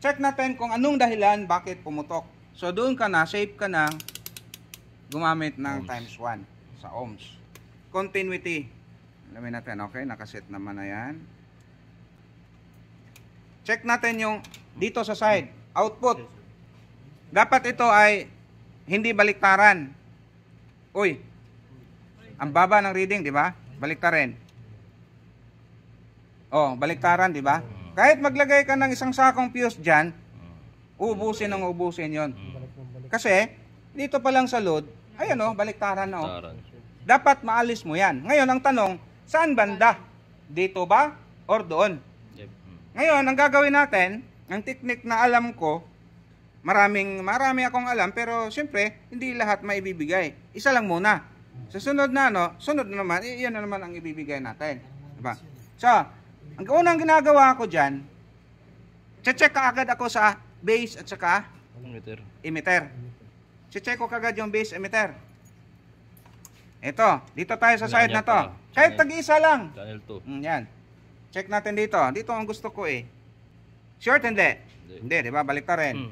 check natin kung anong dahilan bakit pumutok. So doon ka na, safe ka na gumamit ng times 1 sa ohms. Continuity. Alamin natin, okay, nakaset naman na yan. Check natin yung dito sa side, output. Dapat ito ay hindi baliktaran. Uy, ang baba ng reading, di ba? Baliktarin. Oh, baliktaran, di ba? Kahit maglagay ka ng isang sakong fuse dyan, ubusin ng ubusin yon. Kasi, dito pa lang sa load, ayan o, baliktaran na o. Dapat maalis mo yan. Ngayon, ang tanong, saan banda? Dito ba? Or doon? Ngayon, ang gagawin natin, ang technique na alam ko, marami akong alam, pero siyempre, hindi lahat maibibigay. Isa lang muna. Sa sunod na, sunod na naman, iyan na naman ang ibibigay natin. Diba? So, ang unang ginagawa ko dyan, check kaagad ako sa base at saka emitter. Check ko kaagad yung base emitter. Ito, dito tayo sa side na to. Kahit tag-isa lang. Channel 2. Yan. Check natin dito. Dito ang gusto ko eh. Short, hindi? Hindi, di ba? Balik ta rin.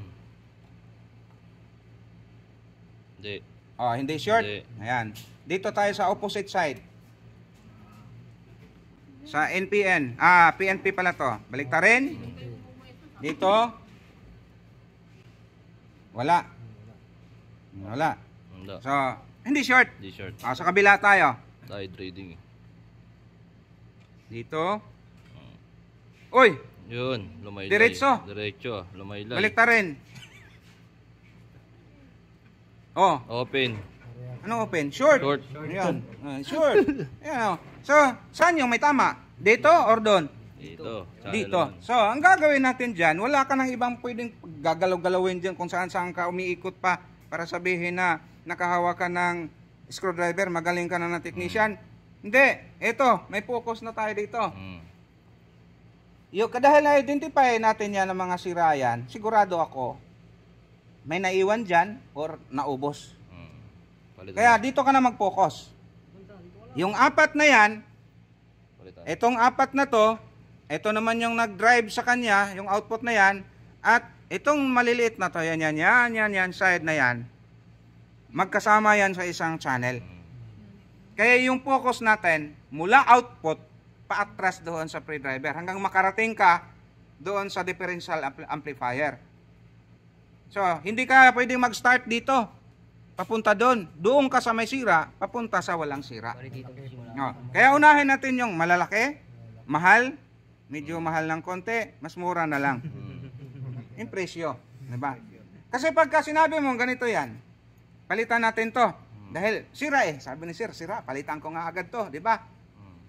Hindi. Oh, hindi short. Hindi. Ayan. Dito tayo sa opposite side. Sa NPN. PNP pala to. Balik ta rin. Dito. Wala. Wala. So, hindi short. Hindi short. Sa kabila tayo. Side reading. Dito. Uy! Yun, lumaylay. Diretso. Diretso, lumaylay. Balik ta rin. Oh. Open. Ano open? Short. Short. Ayan. Short. Ayan. So, saan yung may tama? Dito or doon? Dito. Dito. So, ang gagawin natin dyan, wala ka ng ibang pwedeng gagalaw-galawin dyan kung saan-saan ka umiikot pa para sabihin na nakahawa ka ng screwdriver, magaling ka na ng technician. Hindi. Ito, may focus na tayo dito. Yung dahil na-identify natin yan ng mga sira yan, sigurado ako, may naiwan dyan or naubos. Kaya dito ka na mag-focus. Yung apat na yan, itong apat na to, ito naman yung nag-drive sa kanya, yung output na yan, at itong maliliit na to, yan, side na yan, magkasama yan sa isang channel. Kaya yung focus natin, mula output, pa-atras doon sa pre-driver hanggang makarating ka doon sa differential amplifier. So, hindi ka pwedeng mag-start dito. Papunta doon. Doon ka sa may sira, papunta sa walang sira. Kaya unahin natin yung malalaki, mahal, medyo mahal ng konti, mas mura na lang. Yung presyo. Diba? Kasi pagka sinabi mo ganito yan, palitan natin to. Dahil sira eh. Sabi ni sir, sira. Palitan ko nga agad to. Diba?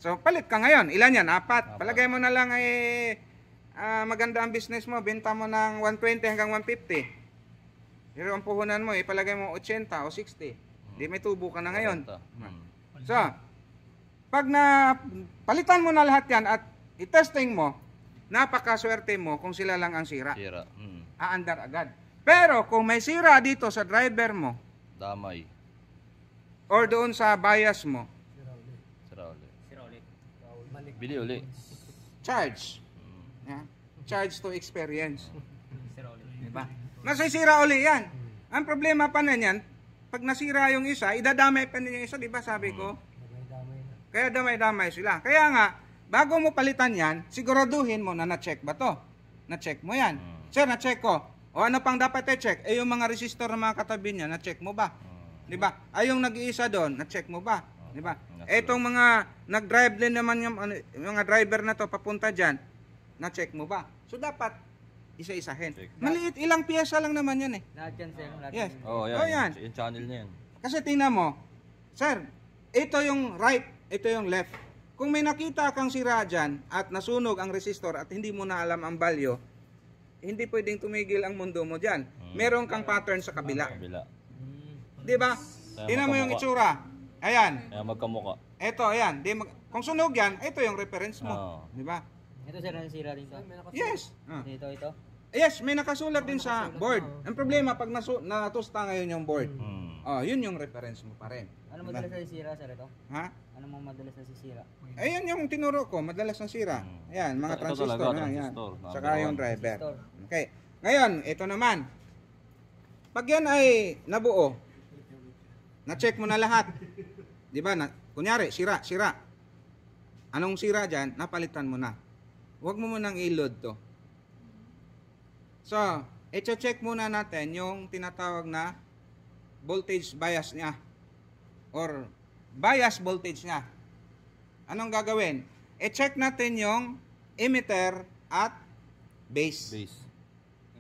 So, palit ka ngayon. Ilan yan? 4. Palagay mo na lang ay maganda ang business mo. Benta mo ng 120 hanggang 150. Pero ang puhunan mo, ipalagay mo 80 o 60. Di may tubo ka na ngayon. So, pag palitan mo na lahat yan at itesting mo, napakaswerte mo kung sila lang ang sira. Aandar agad. Pero kung may sira dito sa driver mo, damay. Or doon sa bias mo, bili uli. Charge. Yeah. Charge to experience. Diba? Nasisira uli yan. Ang problema pa na yan, pag nasira yung isa, idadamay pa niya yung isa, diba sabi ko? Kaya damay-damay sila. Kaya nga, bago mo palitan yan, siguraduhin mo na na-check ba to? Na-check mo yan. Sir, na-check ko. O ano pang dapat i-check? Yung mga resistor na mga katabi niya, na-check mo ba? Diba? Yung nag-iisa doon, na-check mo ba? Diba? Etong mga nag-drive din naman yung mga driver na to papunta dyan, na-check mo ba? So dapat isa-isahin. Maliit, ilang piyesa lang naman yan eh. Lahat yan, sir. Yes. Yan. Yung channel na yan. Kasi tingnan mo, sir, ito yung right, ito yung left. Kung may nakita kang sira dyan at nasunog ang resistor at hindi mo na alam ang value, hindi pwedeng tumigil ang mundo mo dyan. Meron kang pattern sa kabila. Diba? Tingnan mo yung itsura. Ayan. Kaya magkamuka. Ito, ayan. Kung sunog yan, ito yung reference mo. Di ba? Ito sir, nasira dito. Yes. Ito. Yes, may nakasulat din sa board. Ang problema, pag natusta ngayon yung board, yun yung reference mo pa rin. Ano madalas na sisira, sir, ito? Ha? Ano mong madalas na sisira? Ayan yung tinuro ko, madalas na sira. Ayan, mga transistor. Ayan. Saka yung driver. Okay. Ngayon, ito naman. Pag yan ay nabuo, na-check mo na lahat. Di ba? Kunyari, sira. Anong sira dyan? Napalitan mo na. Huwag mo munang i-load to. So, i-check muna natin yung tinatawag na voltage bias niya. Or bias voltage niya. Anong gagawin? I-check natin yung emitter at base. Base.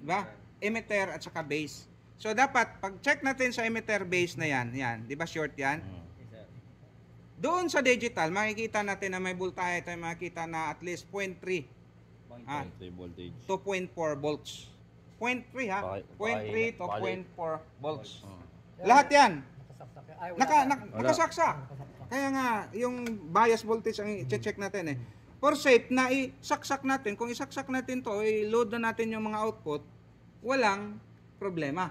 Diba? Emitter at saka base. So, dapat, pag-check natin sa emitter base na yan, di ba short yan? Doon sa digital, makikita natin na may voltahe tayo makikita na at least 0.3 Voltage. to 0.4 volts. 0.3 ha? 0.3 to 0.4 volts. Lahat yan. Nakasaksak. Kaya nga, yung bias voltage ang i-check natin eh. For safe na isaksak natin, kung isaksak natin to, i-load na natin yung mga output, walang problema.